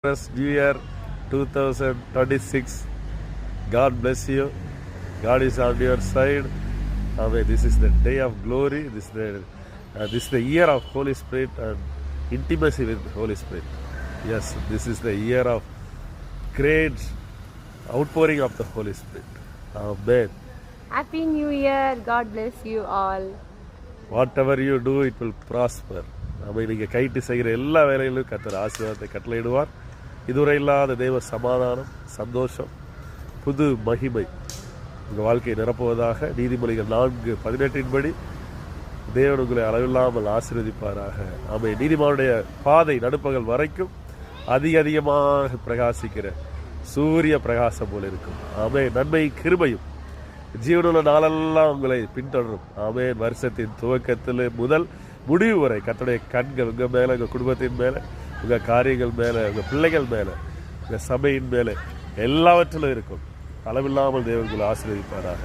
First New Year 2026. God bless you. God is on your side. Amen. This is the day of glory. This is the year of Holy Spirit and intimacy with Holy Spirit. Yes, this is the year of great outpouring of the Holy Spirit. Amen. Happy New Year. God bless you all. Whatever you do, it will prosper. ஆமாம். நீங்கள் கைட்டு செய்கிற எல்லா வேலைகளிலும் கர்த்தர் ஆசீர்வாதத்தை கட்டளையிடுவார். இதுவரை இல்லாத தெய்வ சமாதானம், சந்தோஷம், புது மகிமை உங்கள் வாழ்க்கையை நிரப்புவதாக. நீதிமொழிகள் 4:18 படி தேவன் உங்களை அளவில்லாமல் ஆசீர்வதிப்பாராக. ஆமாம். நீதிமானுடைய பாதை நடுப்பகல் வரைக்கும் அதிகமாக பிரகாசிக்கிற சூரிய பிரகாசம் போல இருக்கும். ஆமாம். நன்மை கிருபையும் ஜீவனுள்ள நாளெல்லாம் உங்களை பின்தொடரும். ஆமென். வருஷத்தின் துவக்கத்தில் முதல் முடிவு வரை கர்த்தருடைய கண்கள் உங்கள் மேலே, உங்கள் குடும்பத்தின் மேலே, உங்கள் காரியங்கள் மேலே, உங்கள் பிள்ளைகள் மேலே, உங்கள் சபையின் மேலே எல்லாவற்றிலும் இருக்கும். அளவில்லாமல் தேவன் உங்களை ஆசீர்வதிப்பாராக.